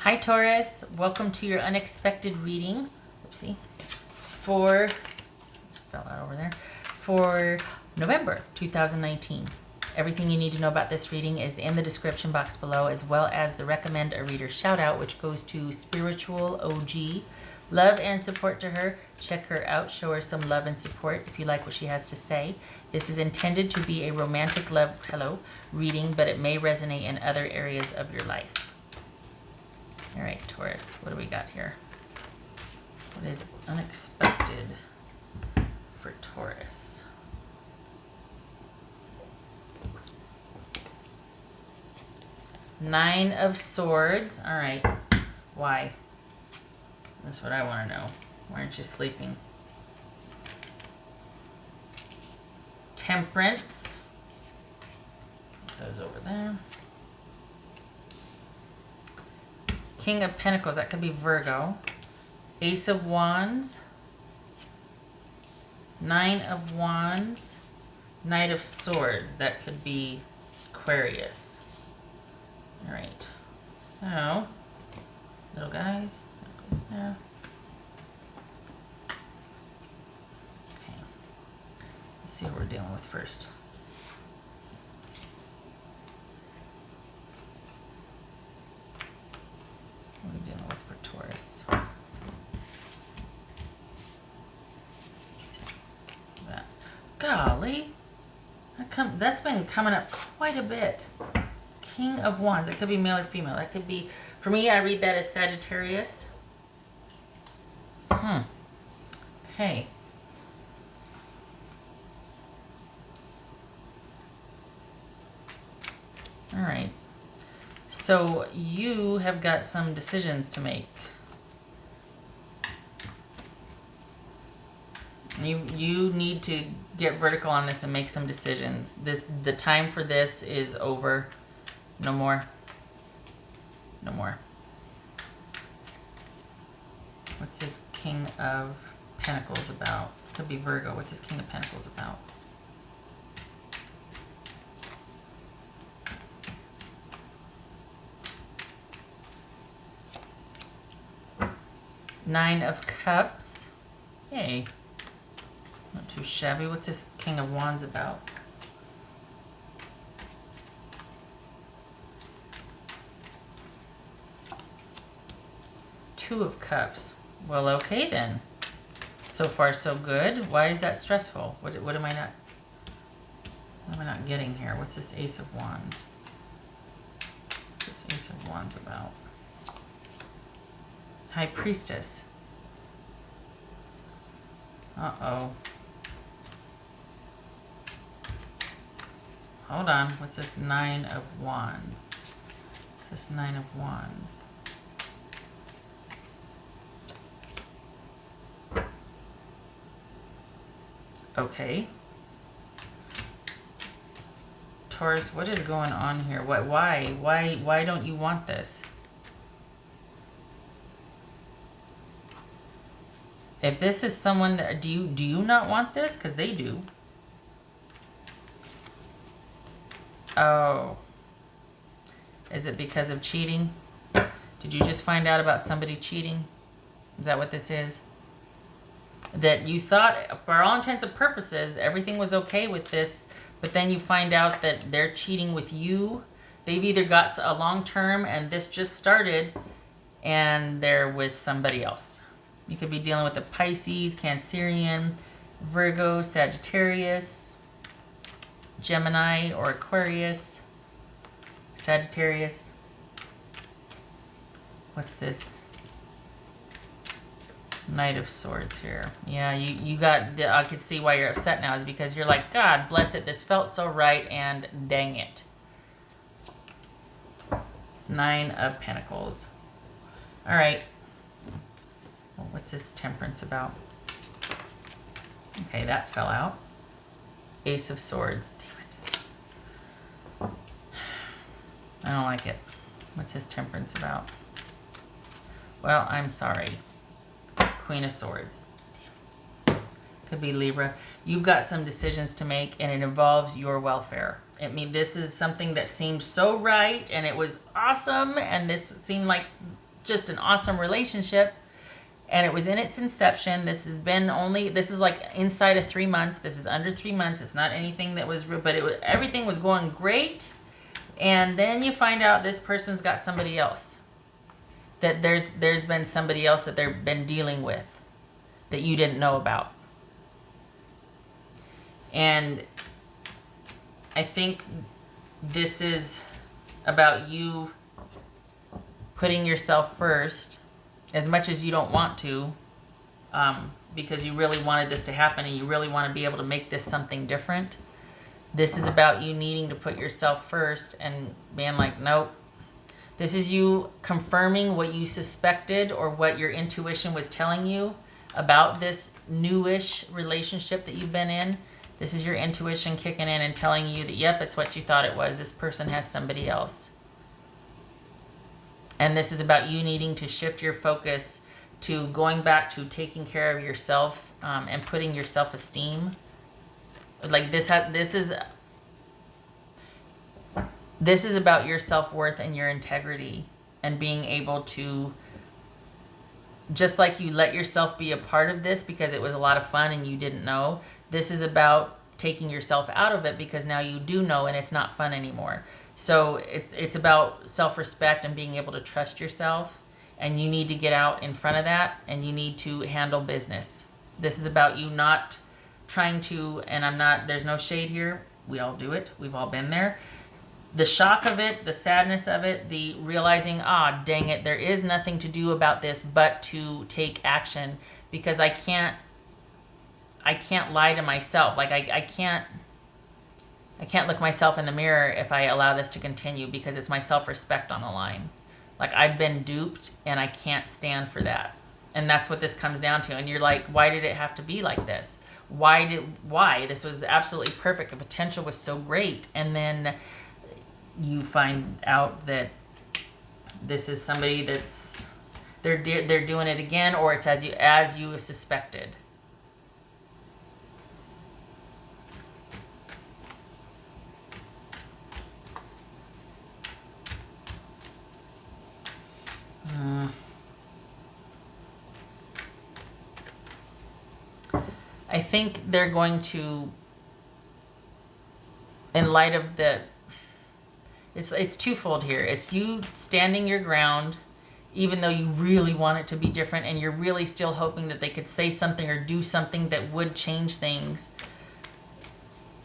Hi Taurus, welcome to your unexpected reading. Oopsie. For fell out over there. For November 2019. Everything you need to know about this reading is in the description box below, as well as the recommend a reader shout out, which goes to Spiritual OG. Love and support to her. Check her out. Show her some love and support if you like what she has to say. This is intended to be a romantic love reading, but it may resonate in other areas of your life. All right, Taurus, what do we got here? What is unexpected for Taurus? Nine of Swords. All right. Why? That's what I want to know. Why aren't you sleeping? Temperance. Put those over there. King of Pentacles. That could be Virgo. Ace of Wands. Nine of Wands. Knight of Swords. That could be Aquarius. All right. So, little guys. That goes there. Okay. Let's see what we're dealing with first. What are we dealing with for Taurus? That. Golly. That's been coming up quite a bit. King of Wands. It could be male or female. That could be, for me, I read that as Sagittarius. Okay. All right. So you have got some decisions to make. You need to get vertical on this and make some decisions. The time for this is over. No more. No more. What's this King of Pentacles about? Could be Virgo. What's this King of Pentacles about? Nine of Cups. Yay. Not too shabby. What's this King of Wands about? Two of Cups. Well, okay then. So far, so good. Why is that stressful? What am I not getting here? What's this Ace of Wands? What's this Ace of Wands about? High Priestess. Uh-oh. Hold on. What's this Nine of Wands? What's this Nine of Wands? Okay. Taurus, what is going on here? Why don't you want this? If this is someone that, do you not want this? Because they do. Oh. Is it because of cheating? Did you just find out about somebody cheating? Is that what this is? That you thought, for all intents and purposes, everything was okay with this, but then you find out that they're cheating with you. They've either got a long term and this just started and they're with somebody else. You could be dealing with a Pisces, Cancerian, Virgo, Sagittarius, Gemini, or Aquarius, Sagittarius. What's this? Knight of Swords here. Yeah, you got, I could see why you're upset now, is because you're like, God bless it, this felt so right, and dang it. Nine of Pentacles. All right. Well, what's this Temperance about? Okay, that fell out. Ace of Swords. Damn it. I don't like it. What's this Temperance about? Well, I'm sorry. Queen of Swords. Damn it. Could be Libra. You've got some decisions to make, and it involves your welfare. I mean, this is something that seemed so right, and it was awesome, and this seemed like just an awesome relationship. And it was in its inception. This is like inside of 3 months. This is under 3 months. It's not anything that was real, but everything was going great. And then you find out this person's got somebody else. That there's been somebody else that they've been dealing with that you didn't know about. And I think this is about you putting yourself first as much as you don't want to, because you really wanted this to happen and you really want to be able to make this something different. This is about you needing to put yourself first and being like, nope. This is you confirming what you suspected or what your intuition was telling you about this newish relationship that you've been in. This is your intuition kicking in and telling you that, yep, it's what you thought it was. This person has somebody else. And this is about you needing to shift your focus to going back to taking care of yourself, and putting your self-esteem. Like this is about your self-worth and your integrity and being able to, just like you let yourself be a part of this because it was a lot of fun and you didn't know, this is about taking yourself out of it because now you do know and it's not fun anymore. So it's about self-respect and being able to trust yourself, and you need to get out in front of that and you need to handle business. This is about you not trying to, and there's no shade here. We all do it. We've all been there. The shock of it, the sadness of it, the realizing, dang it, there is nothing to do about this but to take action, because I can't lie to myself. Like I can't look myself in the mirror if I allow this to continue, because it's my self-respect on the line. Like I've been duped and I can't stand for that. And that's what this comes down to. And you're like, why did it have to be like this? Why? This was absolutely perfect. The potential was so great. And then you find out that this is somebody that's, they're doing it again, or it's as you suspected. I think they're going to, in light of it's twofold here. It's you standing your ground, even though you really want it to be different and you're really still hoping that they could say something or do something that would change things.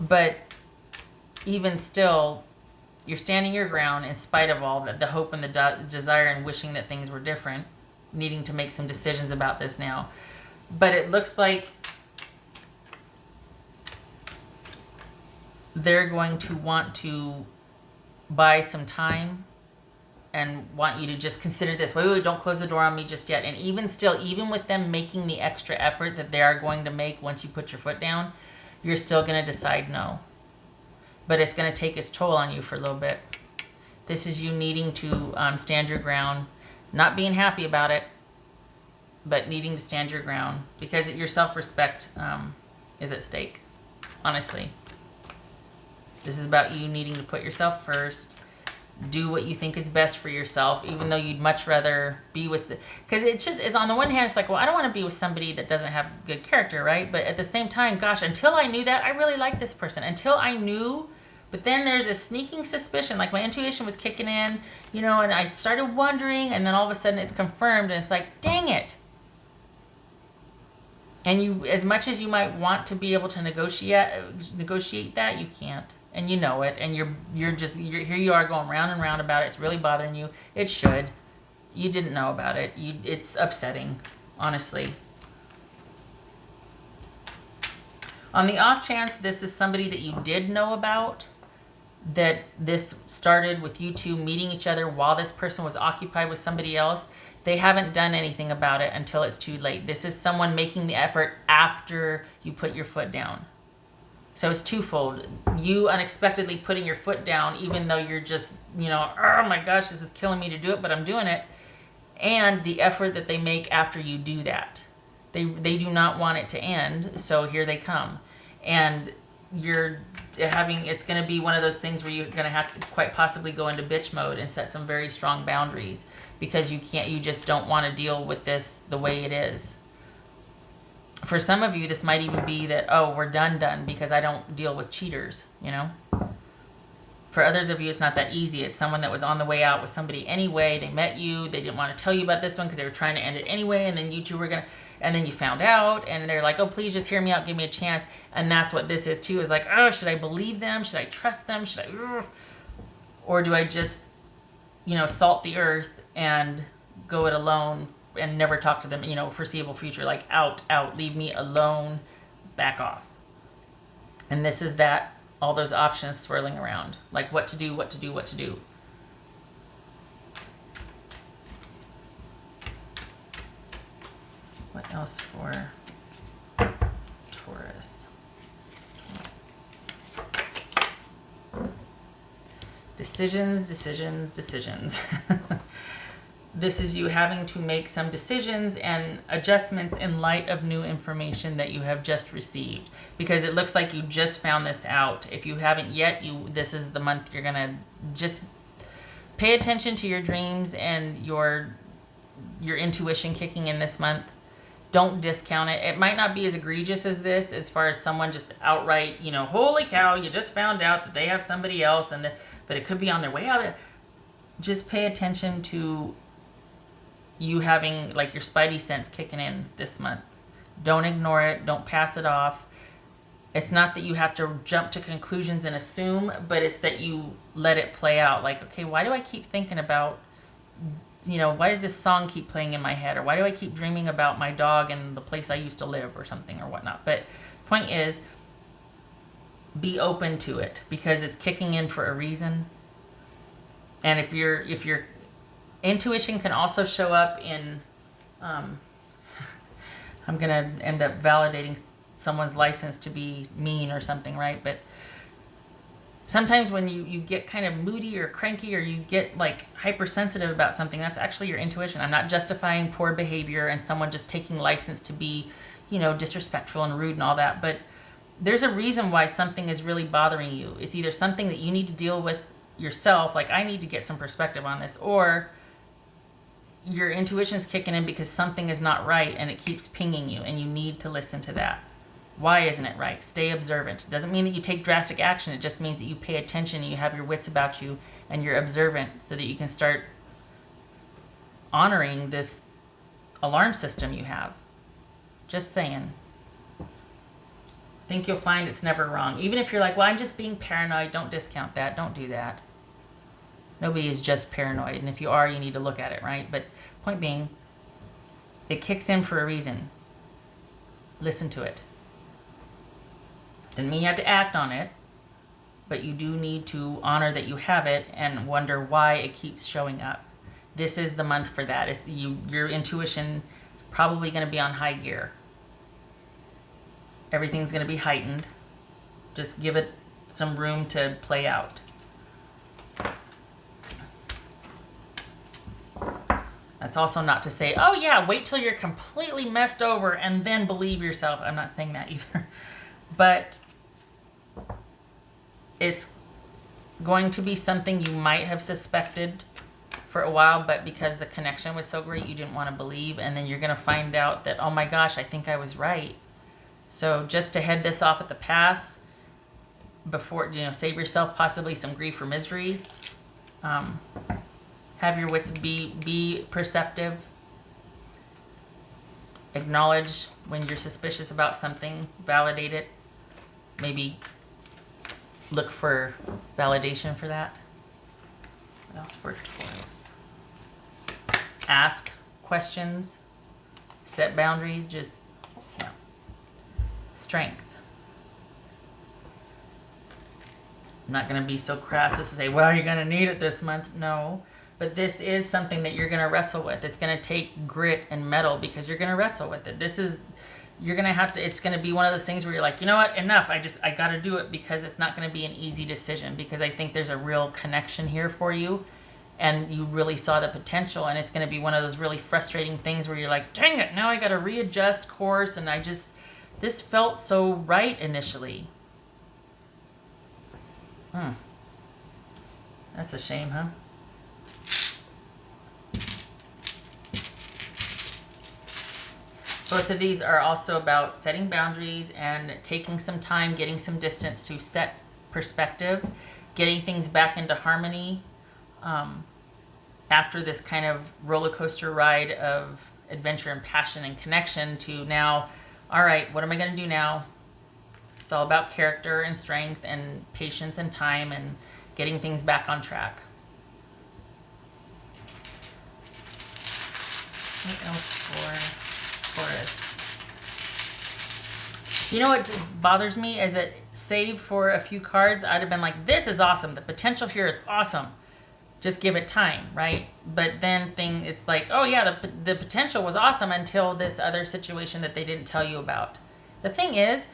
But even still, you're standing your ground in spite of all the hope and the desire and wishing that things were different, needing to make some decisions about this now. But it looks like they're going to want to buy some time and want you to just consider this. Wait, don't close the door on me just yet. And even still, even with them making the extra effort that they are going to make once you put your foot down, you're still going to decide no. But it's going to take its toll on you for a little bit. This is you needing to stand your ground, not being happy about it, but needing to stand your ground because your self-respect is at stake, honestly. This is about you needing to put yourself first, do what you think is best for yourself, even though you'd much rather be with because it's on the one hand, it's like, well, I don't want to be with somebody that doesn't have good character, right? But at the same time, gosh, until I knew that, I really liked this person. Until I knew, but then there's a sneaking suspicion, like my intuition was kicking in, and I started wondering, and then all of a sudden it's confirmed, and it's like, dang it. And you, as much as you might want to be able to negotiate that, you can't. And you know it, and you're here you are going round and round about it. It's really bothering you. It should. You didn't know about it. It's upsetting, honestly. On the off chance this is somebody that you did know about, that this started with you two meeting each other while this person was occupied with somebody else, they haven't done anything about it until it's too late. This is someone making the effort after you put your foot down. So it's twofold. You unexpectedly putting your foot down, even though you're just, oh my gosh, this is killing me to do it, but I'm doing it. And the effort that they make after you do that. They do not want it to end, so here they come. And it's going to be one of those things where you're going to have to quite possibly go into bitch mode and set some very strong boundaries, because you just don't want to deal with this the way it is. For some of you, this might even be that, oh, we're done because I don't deal with cheaters, you know? For others of you, it's not that easy. It's someone that was on the way out with somebody anyway. They met you. They didn't want to tell you about this one because they were trying to end it anyway. And then you two were and then you found out, and they're like, oh, please just hear me out. Give me a chance. And that's what this is too, is like, oh, should I believe them? Should I trust them? Or do I just, salt the earth and go it alone and never talk to them, foreseeable future, like out, leave me alone, back off. And this is that, all those options swirling around, like what to do. What else for Taurus? Decisions. This is you having to make some decisions and adjustments in light of new information that you have just received, because it looks like you just found this out. If you haven't yet, this is the month you're gonna just pay attention to your dreams and your intuition kicking in this month. Don't discount it. It might not be as egregious as this, as far as someone just outright, holy cow, you just found out that they have somebody else, but it could be on their way out. Just pay attention to you having like your spidey sense kicking in this month. Don't ignore it. Don't pass it off. It's not that you have to jump to conclusions and assume, but it's that you let it play out. Like, okay, why do I keep thinking about, why does this song keep playing in my head? Or why do I keep dreaming about my dog and the place I used to live or something or whatnot? But point is, be open to it, because it's kicking in for a reason. And if your intuition can also show up in, I'm going to end up validating someone's license to be mean or something, right? But sometimes when you get kind of moody or cranky, or you get like hypersensitive about something, that's actually your intuition. I'm not justifying poor behavior and someone just taking license to be, disrespectful and rude and all that. But there's a reason why something is really bothering you. It's either something that you need to deal with yourself, like I need to get some perspective on this, or your intuition's kicking in because something is not right and it keeps pinging you and you need to listen to that. Why isn't it right? Stay observant. It doesn't mean that you take drastic action. It just means that you pay attention and you have your wits about you and you're observant, so that you can start honoring this alarm system you have. Just saying. I think you'll find it's never wrong. Even if you're like, well, I'm just being paranoid, don't discount that. Don't do that. Nobody is just paranoid. And if you are, you need to look at it, right? But point being, it kicks in for a reason. Listen to it. Doesn't mean you have to act on it, but you do need to honor that you have it and wonder why it keeps showing up. This is the month for that. Your intuition is probably going to be on high gear. Everything's going to be heightened. Just give it some room to play out. That's also not to say, oh yeah, wait till you're completely messed over and then believe yourself. I'm not saying that either. But it's going to be something you might have suspected for a while, but because the connection was so great, you didn't want to believe. And then you're going to find out that, oh my gosh, I think I was right. So just to head this off at the pass, before, save yourself possibly some grief or misery. Have your wits be perceptive. Acknowledge when you're suspicious about something. Validate it. Maybe look for validation for that. What else for Taurus? Ask questions. Set boundaries. Just, Strength. I'm not going to be so crass as to say, well, you're going to need it this month. No. But this is something that you're going to wrestle with. It's going to take grit and mettle, because you're going to wrestle with it. You're going to have to, it's going to be one of those things where you're like, you know what, enough. I got to do it, because it's not going to be an easy decision, because I think there's a real connection here for you and you really saw the potential, and it's going to be one of those really frustrating things where you're like, dang it, now I got to readjust course, and this felt so right initially. That's a shame, huh? Both of these are also about setting boundaries and taking some time, getting some distance to set perspective, getting things back into harmony after this kind of roller coaster ride of adventure and passion and connection to now, all right, what am I going to do now? It's all about character and strength and patience and time and getting things back on track. What else for Taurus? You know what bothers me is that, save for a few cards, I'd have been like, this is awesome. The potential here is awesome. Just give it time, right? But then it's like, oh yeah, the potential was awesome until this other situation that they didn't tell you about. The thing is,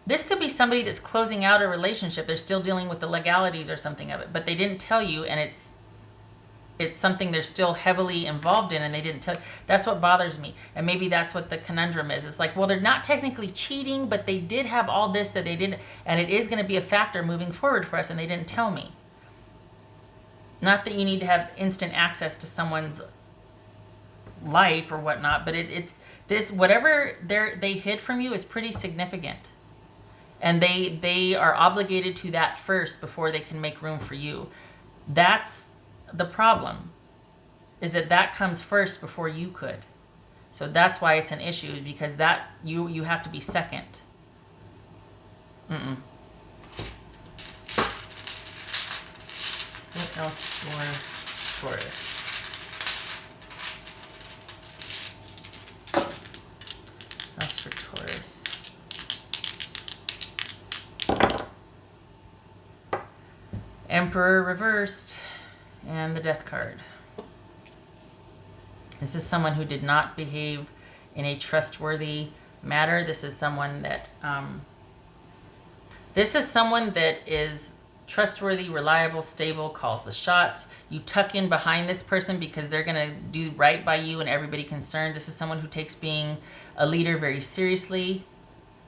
this could be somebody that's closing out a relationship. They're still dealing with the legalities or something of it, but they didn't tell you, and it's something they're still heavily involved in, and they didn't tell. That's what bothers me. And maybe that's what the conundrum is. It's like, well, they're not technically cheating, but they did have all this that they didn't, and it is going to be a factor moving forward for us, and they didn't tell me. Not that you need to have instant access to someone's life or whatnot, but it's this, whatever they hid from you is pretty significant. And they are obligated to that first before they can make room for you. That's the problem, is that comes first before you could. So that's why it's an issue, because that you have to be second. What else for Taurus? That's for Taurus. Emperor reversed. And the Death card. This is someone who did not behave in a trustworthy manner. This is someone that is trustworthy, reliable, stable, calls the shots. You tuck in behind this person because they're going to do right by you and everybody concerned. This is someone who takes being a leader very seriously,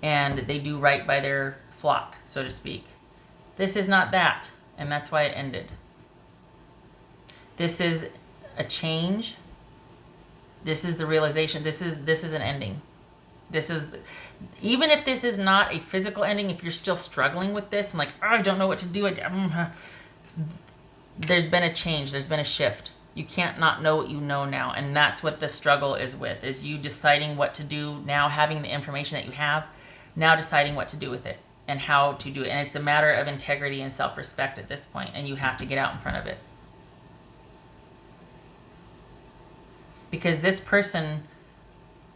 and they do right by their flock, so to speak. This is not that, and that's why it ended. This is a change. This is the realization. This is an ending. Even if this is not a physical ending, if you're still struggling with this and like, oh, I don't know what to do, there's been a change. There's been a shift. You can't not know what you know now, and that's what the struggle is with, is you deciding what to do now, having the information that you have, now deciding what to do with it and how to do it. And it's a matter of integrity and self-respect at this point, and you have to get out in front of it. Because this person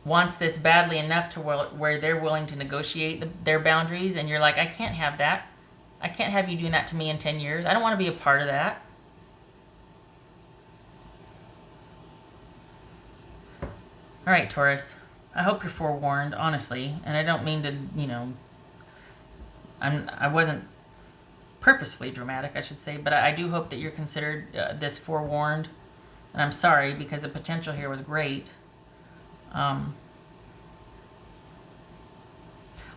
wants this badly enough to where they're willing to negotiate their boundaries, and you're like, I can't have that. I can't have you doing that to me in 10 years. I don't want to be a part of that. All right, Taurus. I hope you're forewarned, honestly. And I don't mean to, I wasn't purposefully dramatic, I should say. But I do hope that you're considered this forewarned. And I'm sorry, because the potential here was great.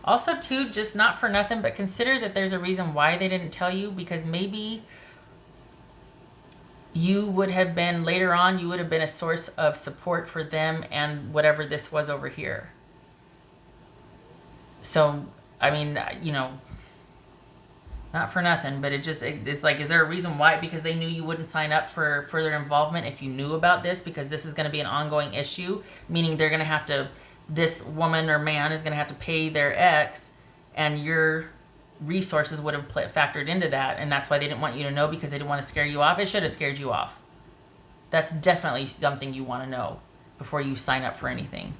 Also, too, just not for nothing, but consider that there's a reason why they didn't tell you, because maybe you would have been, later on, you would have been a source of support for them and whatever this was over here. So, I mean, not for nothing, but it's like, is there a reason why? Because they knew you wouldn't sign up for further involvement if you knew about this, because this is going to be an ongoing issue, meaning they're going to have to, this woman or man is going to have to pay their ex, and your resources would have factored into that, and that's why they didn't want you to know, because they didn't want to scare you off. It should have scared you off. That's definitely something you want to know before you sign up for anything.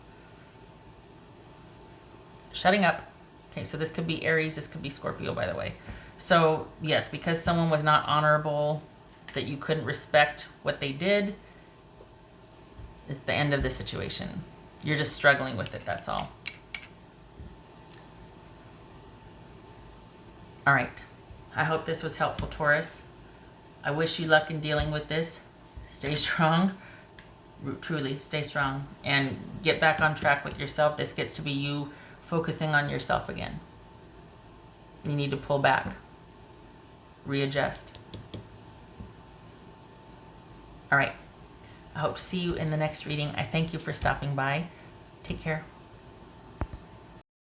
Shutting up. Okay, so this could be Aries, this could be Scorpio, by the way. So, yes, because someone was not honorable, that you couldn't respect what they did, it's the end of the situation. You're just struggling with it, that's all. All right. I hope this was helpful, Taurus. I wish you luck in dealing with this. Stay strong. Truly, stay strong. And get back on track with yourself. This gets to be you focusing on yourself again. You need to pull back. readjust. All right. I hope to see you in the next reading. I thank you for stopping by. Take care.